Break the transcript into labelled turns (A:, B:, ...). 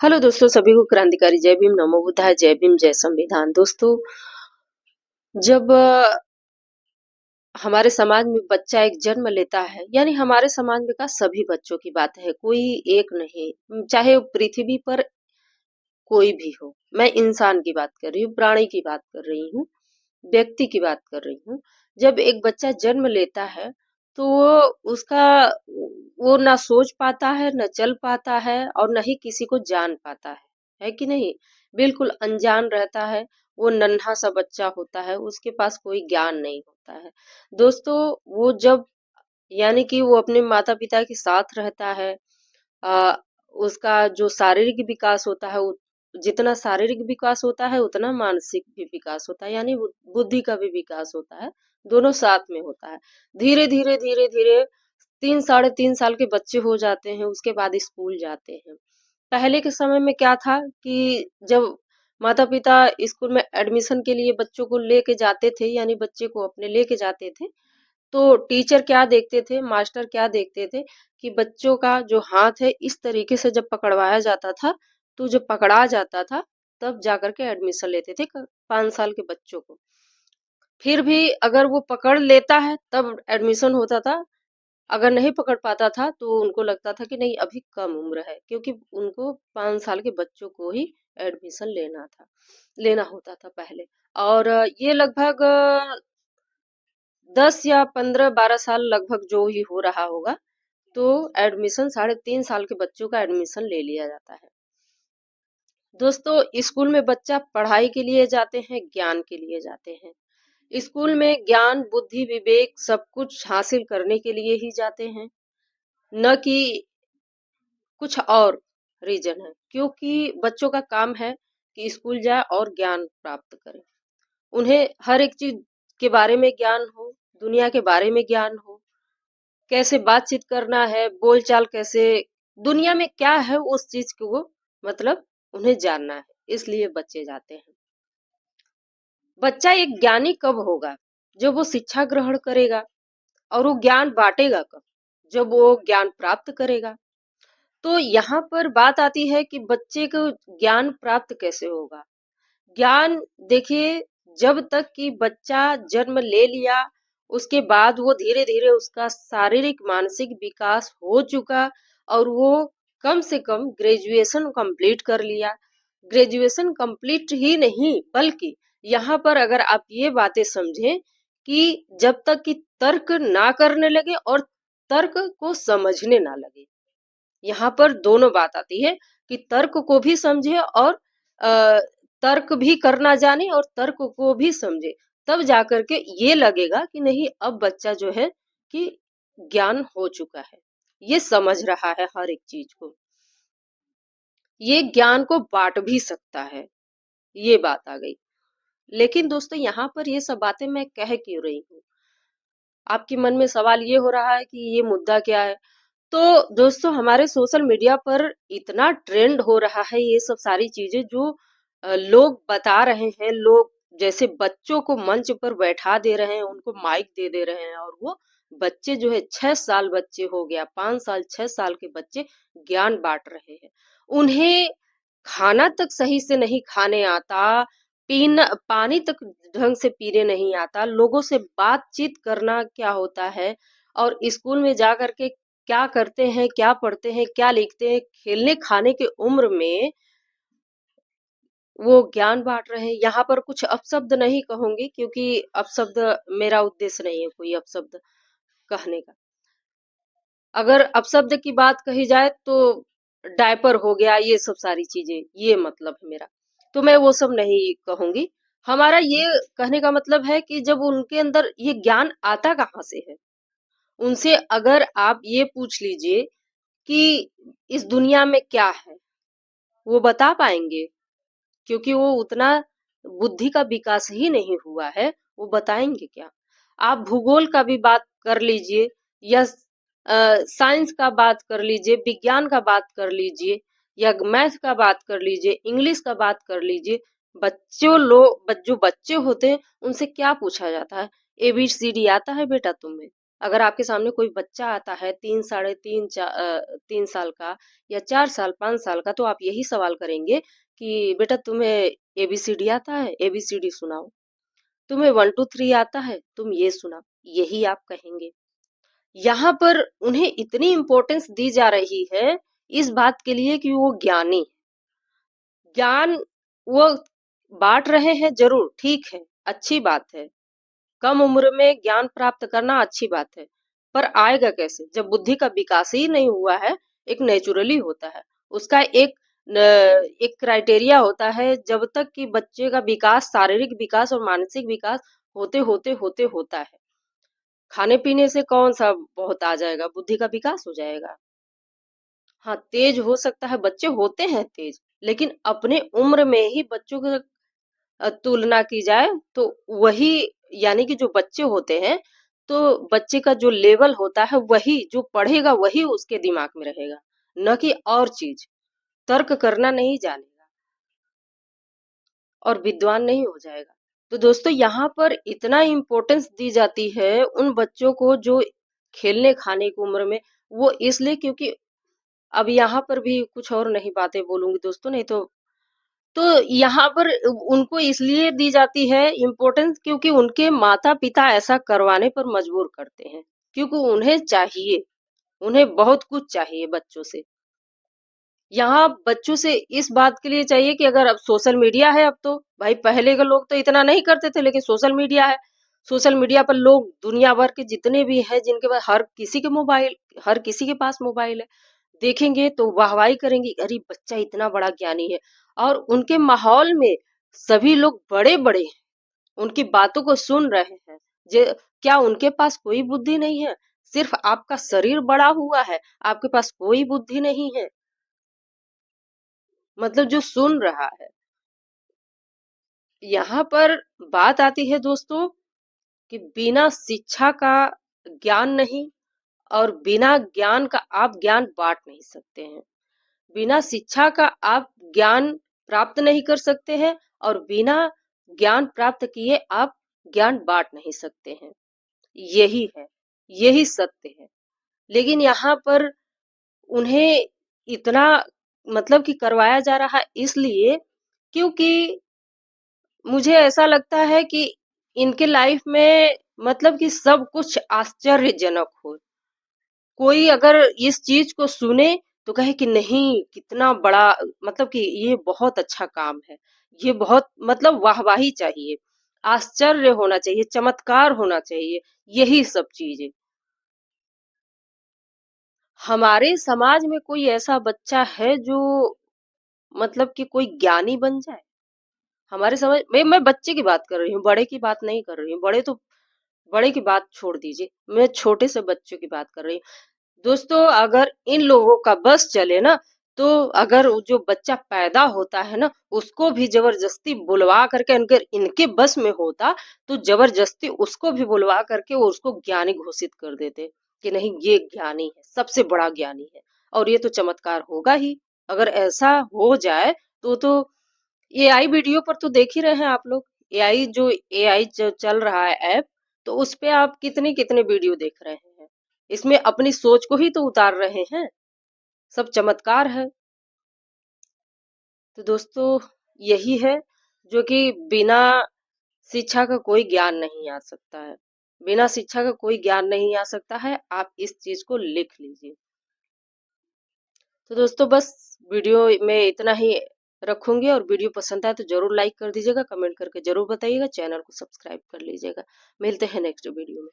A: Hello दोस्तों, सभी को क्रांतिकारी जय भीम, नमो बुद्धाय, जय भीम, जय संविधान। दोस्तों, जब हमारे समाज में बच्चा एक जन्म लेता है, यानी हमारे समाज में का सभी बच्चों की बात है, कोई एक नहीं, चाहे वो पृथ्वी पर कोई भी हो। मैं इंसान की बात कर रही हूँ, प्राणी की बात कर रही हूँ, व्यक्ति की बात कर रही हूँ। जब एक बच्चा जन्म लेता है तो उसका वो ना सोच पाता है, न चल पाता है और न ही किसी को जान पाता है कि नहीं? बिल्कुल अनजान रहता है। वो नन्हा सा बच्चा होता है, उसके पास कोई ज्ञान नहीं होता है। दोस्तों, वो जब यानी कि वो अपने माता पिता के साथ रहता है, अ, उसका जो शारीरिक विकास होता है, जितना शारीरिक विकास होता है उतना मानसिक भी विकास होता है, यानी बुद्धि का भी विकास होता है। दोनों साथ में होता है। धीरे धीरे धीरे धीरे 3 साढ़े 3 साल के बच्चे हो जाते हैं, उसके बाद स्कूल जाते हैं। पहले के समय में क्या था कि जब माता पिता स्कूल में एडमिशन के लिए बच्चों को लेके जाते थे, यानी बच्चे को अपने लेके जाते थे, तो टीचर क्या देखते थे, मास्टर क्या देखते थे कि बच्चों का जो हाथ है इस तरीके से जब पकड़वाया जाता था, तो जब पकड़ा जाता था तब जाकर के एडमिशन लेते थे 5 साल के बच्चों को। फिर भी अगर वो पकड़ लेता है तब एडमिशन होता था, अगर नहीं पकड़ पाता था तो उनको लगता था कि नहीं अभी कम उम्र है, क्योंकि उनको 5 साल के बच्चों को ही एडमिशन लेना होता था पहले। और ये लगभग 10 या 15 12 साल लगभग जो ही हो रहा होगा, तो एडमिशन 3.5 साल के बच्चों का एडमिशन ले लिया जाता है। दोस्तों, स्कूल में बच्चा पढ़ाई के लिए जाते हैं, ज्ञान के लिए जाते हैं। स्कूल में ज्ञान, बुद्धि, विवेक सब कुछ हासिल करने के लिए ही जाते हैं, न कि कुछ और रीजन है। क्योंकि बच्चों का काम है कि स्कूल जाए और ज्ञान प्राप्त करें। उन्हें हर एक चीज के बारे में ज्ञान हो, दुनिया के बारे में ज्ञान हो, कैसे बातचीत करना है, बोलचाल कैसे, दुनिया में क्या है उस चीज को मतलब उन्हें जानना है, इसलिए बच्चे जाते हैं। बच्चा एक ज्ञानी कब होगा? जब वो शिक्षा ग्रहण करेगा। और वो ज्ञान बांटेगा कब? जब वो ज्ञान प्राप्त करेगा। तो यहाँ पर बात आती है कि बच्चे को ज्ञान प्राप्त कैसे होगा? ज्ञान देखिए, जब तक कि बच्चा जन्म ले लिया, उसके बाद वो धीरे धीरे उसका शारीरिक मानसिक विकास हो चुका और वो कम से कम ग्रेजुएशन कंप्लीट कर लिया। ग्रेजुएशन कंप्लीट ही नहीं, बल्कि यहाँ पर अगर आप ये बातें समझें कि जब तक कि तर्क ना करने लगे और तर्क को समझने ना लगे, यहाँ पर दोनों बात आती है कि तर्क को भी समझे और तर्क भी करना जाने और तर्क को भी समझे, तब जाकर के ये लगेगा कि नहीं अब बच्चा जो है कि ज्ञान हो चुका है, ये समझ रहा है हर एक चीज को, ये ज्ञान को बांट भी सकता है। ये बात आ गई। लेकिन दोस्तों, यहाँ पर ये सब बातें मैं कह क्यों रही हूँ? आपके मन में सवाल ये हो रहा है कि ये मुद्दा क्या है? तो दोस्तों, हमारे सोशल मीडिया पर इतना ट्रेंड हो रहा है ये सब सारी चीजें जो लोग बता रहे हैं, लोग जैसे बच्चों को मंच पर बैठा दे रहे हैं, उनको माइक दे दे रहे हैं और वो बच्चे जो है 6 साल बच्चे हो गया, 5 साल 6 साल के बच्चे ज्ञान बांट रहे हैं। उन्हें खाना तक सही से नहीं खाने आता, पीना पानी तक ढंग से पीने नहीं आता, लोगों से बातचीत करना क्या होता है और स्कूल में जा करके क्या करते हैं, क्या पढ़ते हैं, क्या लिखते हैं, खेलने खाने की उम्र में वो ज्ञान बांट रहे हैं। यहाँ पर कुछ अपशब्द नहीं कहूंगी, क्योंकि अपशब्द मेरा उद्देश्य नहीं है कोई अपशब्द कहने का। अगर अपशब्द की बात कही जाए तो डायपर हो गया, ये सब सारी चीजें, ये मतलब है मेरा, तो मैं वो सब नहीं कहूंगी। हमारा ये कहने का मतलब है कि जब उनके अंदर ये ज्ञान आता कहाँ से है, उनसे अगर आप ये पूछ लीजिए कि इस दुनिया में क्या है, वो बता पाएंगे? क्योंकि वो उतना बुद्धि का विकास ही नहीं हुआ है, वो बताएंगे क्या? आप भूगोल का भी बात कर लीजिए या साइंस का बात कर लीजिए, विज्ञान का बात कर लीजिए या मैथ का बात कर लीजिए, इंग्लिश का बात कर लीजिए। जो बच्चे होते हैं उनसे क्या पूछा जाता है? ABCD आता है बेटा तुम्हें? अगर आपके सामने कोई बच्चा आता है 3 साढ़े 3 साल का या 4 साल 5 साल का, तो आप यही सवाल करेंगे कि बेटा तुम्हें एबीसीडी आता है, एबीसीडी सुनाओ। तुम्हें 1 2 3 आता है, तुम ये सुनाओ, यही आप कहेंगे। यहाँ पर उन्हें इतनी इम्पोर्टेंस दी जा रही है इस बात के लिए कि वो ज्ञानी, ज्ञान वो बांट रहे हैं, जरूर ठीक है, अच्छी बात है। कम उम्र में ज्ञान प्राप्त करना अच्छी बात है, पर आएगा कैसे जब बुद्धि का विकास ही नहीं हुआ है। एक नेचुरली होता है, उसका एक क्राइटेरिया होता है, जब तक कि बच्चे का विकास, शारीरिक विकास और मानसिक विकास होते होते होते होता है। खाने पीने से कौन सा बहुत आ जाएगा, बुद्धि का विकास हो जाएगा। हाँ, तेज हो सकता है, बच्चे होते हैं तेज, लेकिन अपने उम्र में ही बच्चों की तुलना की जाए तो वही, यानी कि जो बच्चे होते हैं, तो बच्चे का जो लेवल होता है वही, जो पढ़ेगा वही उसके दिमाग में रहेगा, न कि और चीज। तर्क करना नहीं जानेगा और विद्वान नहीं हो जाएगा। तो दोस्तों, यहाँ पर इतना इम्पोर्टेंस दी जाती है उन बच्चों को जो खेलने खाने की उम्र में, वो इसलिए क्योंकि अब यहाँ पर भी कुछ और नहीं बातें बोलूंगी दोस्तों, नहीं तो यहाँ पर उनको इसलिए दी जाती है इम्पोर्टेंस क्योंकि उनके माता पिता ऐसा करवाने पर मजबूर करते हैं, क्योंकि उन्हें चाहिए, उन्हें बहुत कुछ चाहिए बच्चों से। यहाँ बच्चों से इस बात के लिए चाहिए कि अगर अब सोशल मीडिया है, अब तो भाई पहले के लोग तो इतना नहीं करते थे, लेकिन सोशल मीडिया है, सोशल मीडिया पर लोग दुनिया भर के जितने भी हैं, जिनके पास हर किसी के पास मोबाइल है, देखेंगे तो वाहवाही करेंगे, अरे बच्चा इतना बड़ा ज्ञानी है। और उनके माहौल में सभी लोग बड़े बड़े उनकी बातों को सुन रहे हैं। जे क्या उनके पास कोई बुद्धि नहीं है? सिर्फ आपका शरीर बड़ा हुआ है, आपके पास कोई बुद्धि नहीं है, मतलब जो सुन रहा है। यहाँ पर बात आती है दोस्तों कि बिना शिक्षा का ज्ञान नहीं, और बिना ज्ञान का आप ज्ञान बांट नहीं सकते हैं। बिना शिक्षा का आप ज्ञान प्राप्त नहीं कर सकते हैं, और बिना ज्ञान प्राप्त किए आप ज्ञान बांट नहीं सकते हैं। यही है, यही सत्य है। लेकिन यहाँ पर उन्हें इतना, मतलब कि करवाया जा रहा है इसलिए क्योंकि मुझे ऐसा लगता है कि इनके लाइफ में, मतलब कि सब कुछ आश्चर्यजनक हो। कोई अगर इस चीज को सुने तो कहे कि नहीं, कितना बड़ा, मतलब कि ये बहुत अच्छा काम है, ये बहुत, मतलब वाहवाही चाहिए, आश्चर्य होना चाहिए, चमत्कार होना चाहिए, यही सब चीजें। हमारे समाज में कोई ऐसा बच्चा है जो, मतलब कि कोई ज्ञानी बन जाए? हमारे समझ में, मैं बच्चे की बात कर रही हूँ, बड़े की बात नहीं कर रही हूँ। बड़े की बात छोड़ दीजिए, मैं छोटे से बच्चों की बात कर रही हूँ। दोस्तों, अगर इन लोगों का बस चले ना, तो अगर वो जो बच्चा पैदा होता है ना, उसको भी जबरदस्ती बुलवा करके, अगर इनके बस में होता तो जबरदस्ती उसको भी बुलवा करके वो उसको ज्ञानी घोषित कर देते कि नहीं, ये ज्ञानी है, सबसे बड़ा ज्ञानी है। और ये तो चमत्कार होगा ही। अगर ऐसा हो जाए तो एआई वीडियो पर तो देख ही रहे हैं आप लोग। एआई जो चल रहा है ऐप, तो उस पे आप कितने कितने वीडियो देख रहे हैं, इसमें अपनी सोच को ही तो उतार रहे हैं, सब चमत्कार है। तो दोस्तों, यही है जो कि बिना शिक्षा का कोई ज्ञान नहीं आ सकता है, बिना शिक्षा का कोई ज्ञान नहीं आ सकता है, आप इस चीज को लिख लीजिए। तो दोस्तों, बस वीडियो में इतना ही रखूंगी, और वीडियो पसंद आए तो जरूर लाइक कर दीजिएगा, कमेंट करके जरूर बताइएगा, चैनल को सब्सक्राइब कर लीजिएगा। मिलते हैं नेक्स्ट वीडियो में।